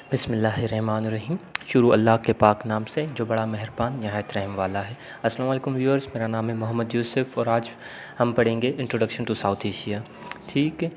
बिस्मिल्लाहिर्रहमानिर्रहीम। शुरू अल्लाह के पाक नाम से जो बड़ा मेहरबान नहायत रहम वाला है। अस्सलाम वालेकुम व्यूअर्स, मेरा नाम है मोहम्मद यूसुफ़ और आज हम पढ़ेंगे इंट्रोडक्शन टू साउथ एशिया। ठीक है,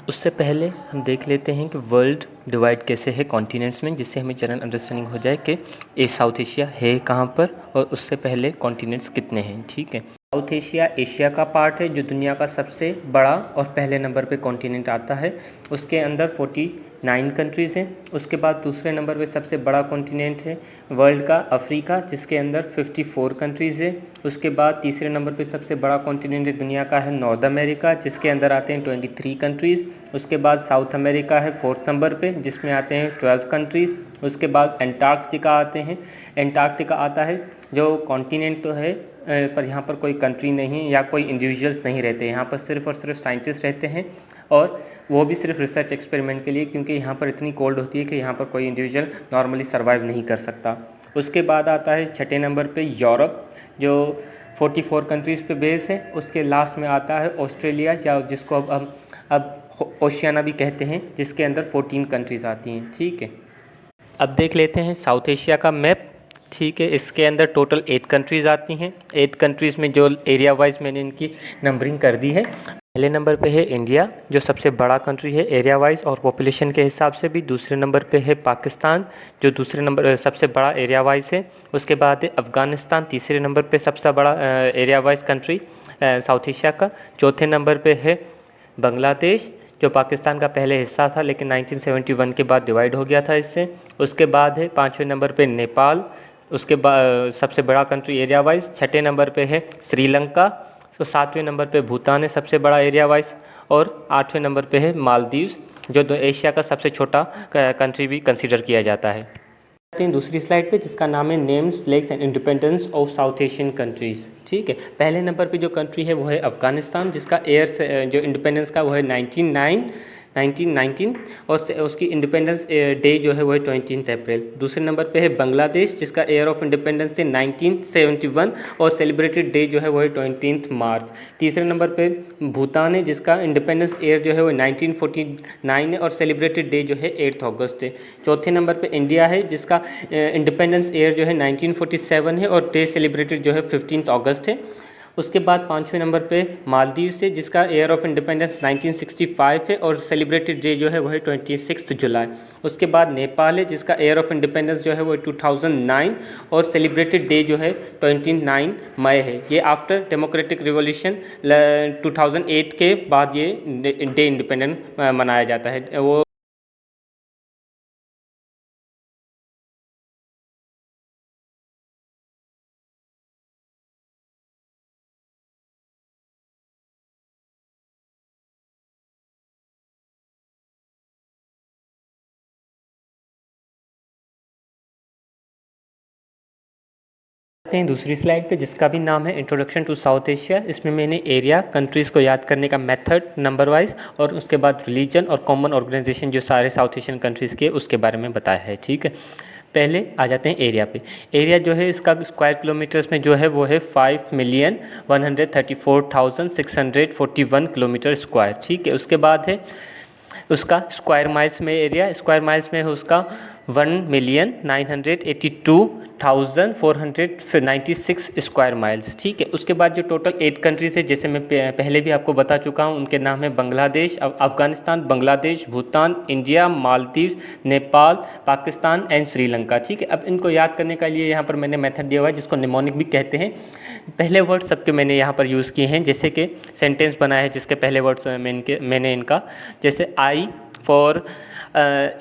उससे पहले हम देख लेते हैं कि वर्ल्ड डिवाइड कैसे है कॉन्टिनेंट्स में, जिससे हमें जनरल अंडरस्टैंडिंग हो जाए कि ये साउथ एशिया है कहाँ पर और उससे पहले कॉन्टिनेंट्स कितने हैं। ठीक है, साउथ एशिया एशिया का पार्ट है जो दुनिया का सबसे बड़ा और पहले नंबर पे कॉन्टिनेंट आता है। उसके अंदर 49 कंट्रीज़ हैं। उसके बाद दूसरे नंबर पे सबसे बड़ा कॉन्टिनेंट है वर्ल्ड का अफ्रीका, जिसके अंदर 54 कंट्रीज़ है। उसके बाद तीसरे नंबर पे सबसे बड़ा कॉन्टिनेंट दुनिया का है नॉर्थ अमेरिका, जिसके अंदर आते हैं 23 कंट्रीज़। उसके बाद साउथ अमेरिका है 4th नंबर पे, जिसमें आते हैं 12 कंट्रीज़। उसके बाद एंटार्क्टिका आते हैं। एंटार्क्टिका आता है जो कॉन्टिनेंट तो है पर यहाँ पर कोई कंट्री नहीं या कोई इंडिविजुअल्स नहीं रहते। यहाँ पर सिर्फ़ और सिर्फ साइंटिस्ट रहते हैं और वो भी सिर्फ रिसर्च एक्सपेरिमेंट के लिए, क्योंकि यहाँ पर इतनी कोल्ड होती है कि यहाँ पर कोई इंडिविजुअल नॉर्मली सर्वाइव नहीं कर सकता। उसके बाद आता है 6ठे नंबर पे यूरोप, जो 44 कंट्रीज़ पे बेस है। उसके लास्ट में आता है ऑस्ट्रेलिया, या जिसको अब ओशियाना भी कहते हैं, जिसके अंदर 14 कंट्रीज़ आती हैं। ठीक है, अब देख लेते हैं साउथ एशिया का मैप। ठीक है, इसके अंदर टोटल 8 कंट्रीज़ आती हैं। 8 कंट्रीज़ में जो एरिया वाइज मैंने इनकी नंबरिंग कर दी है। पहले नंबर पे है इंडिया, जो सबसे बड़ा कंट्री है एरिया वाइज और पॉपुलेशन के हिसाब से भी। दूसरे नंबर पे है पाकिस्तान, जो दूसरे नंबर सबसे बड़ा एरिया वाइज है। उसके बाद है अफ़गानिस्तान, तीसरे नंबर पे सबसे बड़ा area wise country south Asia का। चौथे नंबर पे है बांग्लादेश, जो पाकिस्तान का पहले हिस्सा था लेकिन 1971 के बाद डिवाइड हो गया था इससे। उसके बाद है 5वें नंबर पे नेपाल, उसके बाद सबसे बड़ा कंट्री एरिया वाइज। 6ठे नंबर पे है श्रीलंका, तो 7वें नंबर पे भूटान है सबसे बड़ा एरिया वाइज। और 8वें नंबर पे है मालदीव्स, जो एशिया का सबसे छोटा कंट्री भी कंसीडर किया जाता है। दूसरी स्लाइड पे, जिसका नाम है names, flags and independence of south Asian countries. ठीक है, पहले नंबर पे जो कंट्री है वो है अफ़गानिस्तान, जिसका जो इंडिपेंडेंस का वो है 1919 और उसकी इंडिपेंडेंस डे जो है वो है 20 अप्रैल। दूसरे नंबर पे है बांग्लादेश, जिसका ईयर ऑफ इंडिपेंडेंस है 1971 और सेलिब्रेटेड डे जो है वो है 20 मार्च। तीसरे नंबर पे भूटान है, जिसका इंडिपेंडेंस ईयर जो है वो 1949 है और सेलिब्रेटेड डे जो है 8 अगस्त है। चौथे नंबर पे इंडिया है, जिसका इंडिपेंडेंस ईयर जो है 1947 है और डे सेलिब्रेटेड जो है 15 अगस्त है। उसके बाद 5वें नंबर पे मालदीव से, जिसका ईयर ऑफ इंडिपेंडेंस 1965 है और सेलिब्रेटेड डे जो है वो है 26 जुलाई। उसके बाद नेपाल है, जिसका ईयर ऑफ इंडिपेंडेंस जो है वो 2009 और सेलिब्रेटेड डे जो है 29 मई है। ये आफ्टर डेमोक्रेटिक रिवॉल्यूशन 2008 के बाद ये डे इंडिपेंडेंट मनाया जाता है। वो दूसरी स्लाइड पे, जिसका भी नाम है इंट्रोडक्शन टू साउथ एशिया। इसमें मैंने एरिया, कंट्रीज़ को याद करने का मेथड नंबर वाइज और उसके बाद रिलीजन और कॉमन ऑर्गेनाइजेशन जो सारे साउथ एशियन कंट्रीज़ के, उसके बारे में बताया है। ठीक है, पहले आ जाते हैं एरिया पे। एरिया जो है इसका स्क्वायर किलोमीटर्स में जो है वो है 5,134,641 किलोमीटर स्क्वायर। ठीक है, उसके बाद है उसका स्क्वायर माइल्स में एरिया। स्क्वायर माइल्स में है उसका 1,982,496 स्क्वायर माइल्स। ठीक है, उसके बाद जो टोटल 8 कंट्रीज़ है, जैसे मैं पहले भी आपको बता चुका हूँ, उनके नाम है बांग्लादेश, अफ़गानिस्तान, बांग्लादेश, भूटान, इंडिया, मालदीव्स, नेपाल, पाकिस्तान एंड श्रीलंका। ठीक है, अब इनको याद करने के लिए यहाँ पर मैंने मेथड दिया हुआ है, जिसको निमोनिक भी कहते हैं। पहले वर्ड सबके मैंने यहाँ पर यूज़ किए हैं, जैसे कि सेंटेंस बनाया है जिसके पहले वर्ड्स मैंने इनका, जैसे I for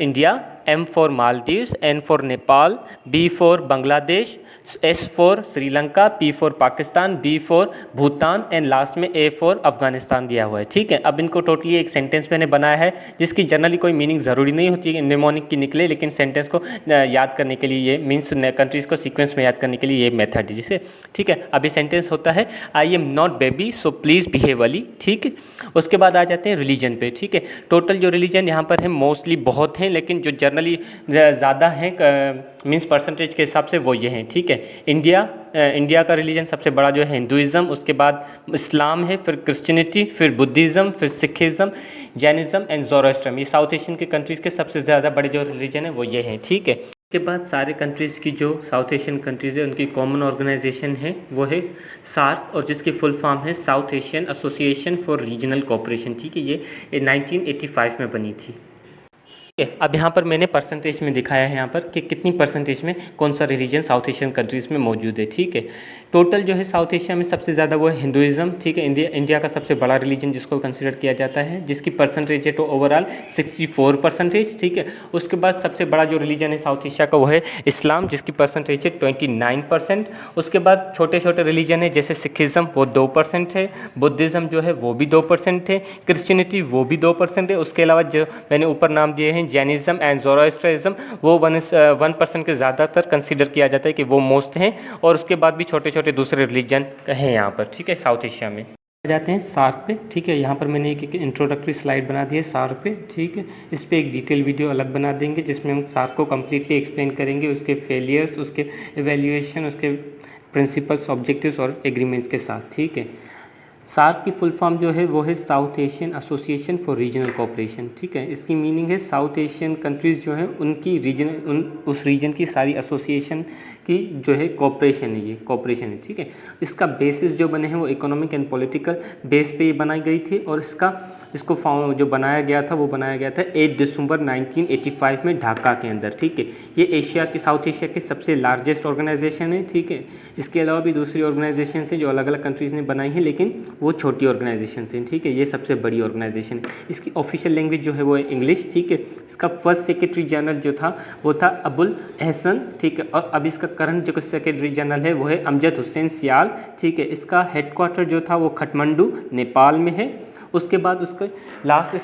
India, M for Maldives, N for Nepal, B for Bangladesh, S for Sri Lanka, P for Pakistan, B for Bhutan and last में A for अफगानिस्तान दिया हुआ है। ठीक है, अब इनको टोटली एक सेंटेंस मैंने बनाया है, जिसकी जनरली कोई मीनिंग ज़रूरी नहीं होती है निमोनिक की निकले, लेकिन सेंटेंस को याद करने के लिए ये मीन्स कंट्रीज़ को सीक्वेंस में याद करने के लिए ये मेथड है जिसे। ठीक है, अभी सेंटेंस होता है I am not baby so please behave वाली। ठीक है, उसके बाद आ जाते हैं रिलीजन पे। ठीक है, टोटल जो रिलीजन यहाँ पर है मोस्टली बहुत हैं, लेकिन जो जनरली ज़्यादा हैं मीन्स परसेंटेज के हिसाब से वो ये हैं, ठीक है। इंडिया का रिलीजन सबसे बड़ा जो है हिंदुइज़्म, उसके बाद इस्लाम है, फिर क्रिश्चियनिटी, फिर बुद्धिज़्म, फिर सिखिज़्म, जैनिज़्म एंड ज़ोरास्ट्रियम। ये साउथ एशियन के कंट्रीज़ के सबसे ज़्यादा बड़े जो रिलीजन है वो ये हैं, ठीक है। उसके बाद सारे कंट्रीज़ की जो साउथ एशियन कंट्रीज़ है उनकी कॉमन ऑर्गेनाइजेशन है वो है सार्क, और जिसकी फुल फॉर्म है south Asian association for regional cooperation, ठीक है। ये 1985 में बनी थी। ठीक है, अब यहाँ पर मैंने परसेंटेज में दिखाया है यहाँ पर कि कितनी परसेंटेज में कौन सा रिलीजन साउथ एशियन कंट्रीज़ में मौजूद है, ठीक है। टोटल जो है साउथ एशिया में सबसे ज़्यादा वो है हिंदुइज़्म, ठीक है। इंडिया का सबसे बड़ा रिलीजन जिसको कंसिडर किया जाता है, जिसकी परसेंटेज है तो ओवरऑल 64%, ठीक है। उसके बाद सबसे बड़ा जो रिलीजन है साउथ एशिया का वो है इस्लाम, जिसकी परसेंटेज है 29%। उसके बाद छोटे छोटे रिलीजन है जैसे सिखिज़्म वो 2% है, बुद्धिज़्म जो है वो भी 2% है, क्रिश्चियनिटी वो भी 2% है। उसके अलावा जो मैंने ऊपर नाम दिए हैं जैनिज़्म एंड ज़ोरास्ट्रियम वो 1% के ज़्यादातर कंसीडर किया जाता है कि वो मोस्ट हैं, और उसके बाद भी छोटे छोटे दूसरे रिलीजन हैं यहाँ पर, ठीक है, साउथ एशिया में। जाते हैं सार्क पे, ठीक है। यहाँ पर मैंने एक इंट्रोडक्टरी स्लाइड बना दी है सार्क पे, ठीक है। इस पर एक डिटेल वीडियो अलग बना देंगे जिसमें हम सार्क को कम्प्लीटली एक्सप्लेन करेंगे, उसके फेलियर्स, उसके एवेल्यूएशन, उसके प्रिंसिपल्स, ऑब्जेक्टिव्स और एग्रीमेंट्स के साथ, ठीक है। सार्क की फुल फॉर्म जो है वो है south Asian association for regional cooperation, ठीक है। इसकी मीनिंग है साउथ एशियन कंट्रीज़ जो हैं उनकी उस रीजन की सारी एसोसिएशन की जो है कोऑपरेशन है, ये कोऑपरेशन है, ठीक है। इसका बेसिस जो बने हैं वो इकोनॉमिक एंड पॉलिटिकल बेस पे ये बनाई गई थी, और इसको जो बनाया गया था वो बनाया गया था 8 दिसंबर 1985 में ढाका के अंदर, ठीक है। ये साउथ एशिया की सबसे लार्जेस्ट ऑर्गेनाइजेशन है, ठीक है। इसके अलावा भी दूसरी ऑर्गेनाइजेशन हैं जो अलग अलग कंट्रीज़ ने बनाई हैं, लेकिन वो छोटी ऑर्गेनाइजेशन हैं, ठीक है। ये सबसे बड़ी ऑर्गेनाइजेशन है। इसकी ऑफिशियल लैंग्वेज जो है वो है इंग्लिश, ठीक है। इसका फर्स्ट सेक्रेटरी जनरल जो था वो था अबुल एहसन, ठीक है। और अब इसका करंट जो सेक्रेटरी जनरल है वो है अमजद हुसैन सियाल, ठीक है। इसका हेडक्वार्टर जो था वो काठमांडू नेपाल में है। उसके बाद उसका लास्ट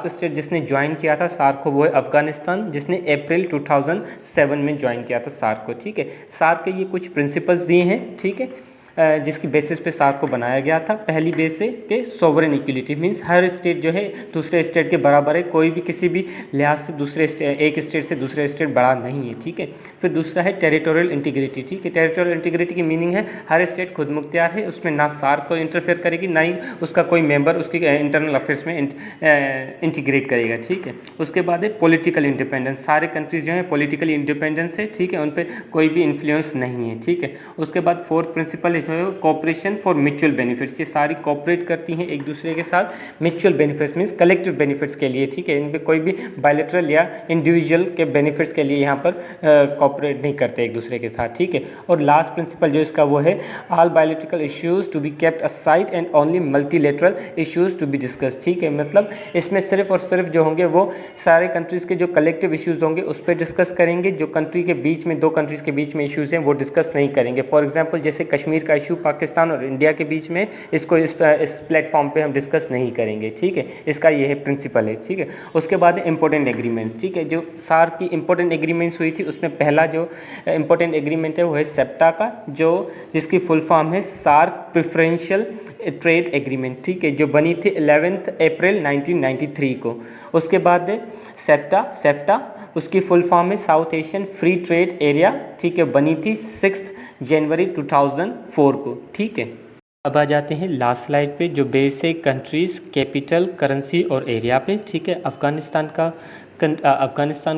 स्टेट जिसने ज्वाइन किया था सार्क को वो है अफ़गानिस्तान, जिसने अप्रैल 2007 में ज्वाइन किया था सार्क को, ठीक है। सार्क के ये कुछ प्रिंसिपल्स दिए हैं, ठीक है, जिसकी बेसिस पे सार्क को बनाया गया था। पहली बेस है कि सोवरेन इक्वलिटी, मींस हर स्टेट जो है दूसरे स्टेट के बराबर है, कोई भी किसी भी लिहाज से एक स्टेट से दूसरे स्टेट बड़ा नहीं है, ठीक है। फिर दूसरा है टेरिटोरियल इंटीग्रिटी, ठीक है। टेरिटोरियल इंटीग्रिटी की मीनिंग है हर स्टेट खुद मुख्तियार है, उसमें ना सार्क को इंटरफेयर करेगी ना ही उसका कोई मेंबर उसकी इंटरनल अफेयर्स में इंटीग्रेट करेगा, ठीक है। उसके बाद है पॉलिटिकल इंडिपेंडेंस, सारे कंट्रीज जो है पॉलिटिकली इंडिपेंडेंस है, ठीक है, उन पर कोई भी इन्फ्लुएंस नहीं है, ठीक है। उसके बाद फोर्थ प्रिंसिपल जो है कोऑपरेशन फॉर म्यूचुअल बेनिफिट्स, ये सारी कोऑपरेट करती हैं एक दूसरे के साथ mutual benefits means collective benefits के लिए, ठीक है। इन पे कोई भी बायलैटरल या इंडिविजुअल के बेनिफिट्स के लिए यहाँ पर कोऑपरेट नहीं करते एक दूसरे के साथ, ठीक है। और लास्ट प्रिंसिपल जो इसका वो है all bilateral issues to be kept aside and only multilateral issues to be discuss, ठीक है। मतलब इसमें सिर्फ और सिर्फ जो होंगे वो सारे कंट्रीज़ के जो कलेक्टिव इश्यूज होंगे उस पर डिस्कस करेंगे, जो कंट्री के बीच में दो कंट्रीज़ के बीच में इश्यूज़ हैं वो डिस्कस नहीं करेंगे। फॉर एग्जांपल जैसे कश्मीर का इशू पाकिस्तान और इंडिया के बीच में, इसको इस प्लेटफॉर्म पे हम डिस्कस नहीं करेंगे, ठीक है। इसका ये है प्रिंसिपल है, ठीक है। उसके बाद इंपॉर्टेंट एग्रीमेंट्स, ठीक है। जो सार्क की इंपॉर्टेंट एग्रीमेंट्स हुई थी उसमें पहला जो इंपॉर्टेंट एग्रीमेंट है वो है सेप्टा का, जिसकी फुल फॉर्म है सार्क प्रेफरेंशियल ट्रेड एग्रीमेंट, ठीक है, जो बनी थी 11 अप्रैल 1993 को। उसके बाद है सेफ्टा, उसकी फुल फॉर्म है south Asian free trade area, ठीक है, बनी थी 6 जनवरी 2004 को, ठीक है। अब आ जाते हैं लास्ट स्लाइड पे जो बेस है कंट्रीज़, कैपिटल, करेंसी और एरिया पे, ठीक है। अफ़गानिस्तान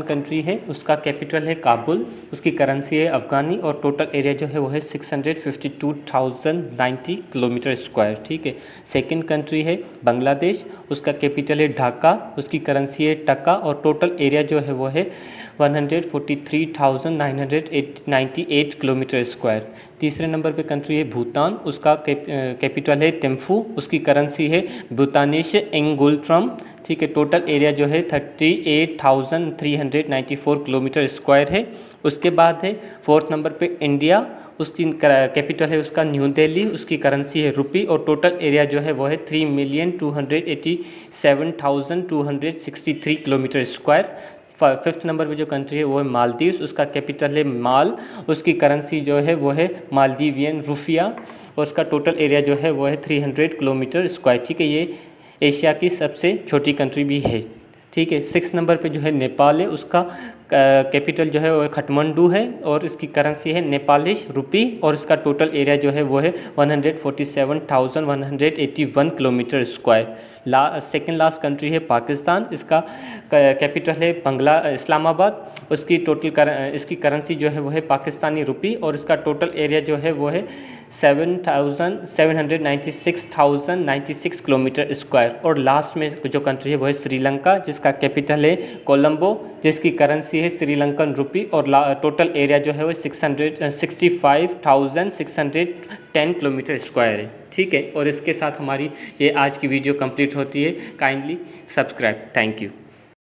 कंट्री है, उसका कैपिटल है काबुल, उसकी करेंसी है अफ़गानी और टोटल एरिया जो है वो है 652,090 किलोमीटर स्क्वायर, ठीक है। सेकंड कंट्री है बांग्लादेश, उसका कैपिटल है ढाका, उसकी करेंसी है टका और टोटल एरिया जो है वो है 143,998 किलोमीटर स्क्वायर। तीसरे नंबर पे कंट्री है भूटान, उसका कैपिटल है थिम्फू, उसकी करेंसी है भूटानिश एंगुलट्रम, ठीक है। टोटल एरिया जो है 38,394 किलोमीटर स्क्वायर है। उसके बाद है फोर्थ नंबर पे इंडिया, उसकी कैपिटल है उसका न्यू दिल्ली, उसकी करेंसी है रुपी और टोटल एरिया जो है वो है 3,287,263 किलोमीटर स्क्वायर। फिफ्थ नंबर पे जो कंट्री है वो है मालदीव्स, उसका कैपिटल है माल, उसकी करेंसी जो है वो है मालदीवियन रुफिया और उसका टोटल एरिया जो है वो है 300 किलोमीटर स्क्वायर, ठीक है। ये एशिया की सबसे छोटी कंट्री भी है, ठीक है। 6 नंबर पे जो है नेपाल है, उसका कैपिटल जो है वो काठमांडू है और इसकी करेंसी है नेपालिश रुपी और इसका टोटल एरिया जो है वो है 147,181 kilometre square. Second last country है पाकिस्तान, इसका कैपिटल है इस्लामाबाद, उसकी इसकी करेंसी जो है वो है पाकिस्तानी रुपी और इसका टोटल एरिया जो है वो है 796,096 किलोमीटर स्क्वायर। और लास्ट में जो कंट्री है वो है श्रीलंका, जिसका कैपिटल है कोलंबो, जिसकी करेंसी है श्रीलंकन रुपी और टोटल एरिया जो है वो 665,610 किलोमीटर स्क्वायर है। ठीक है, और इसके साथ हमारी ये आज की वीडियो कंप्लीट होती है। Kindly subscribe. Thank you.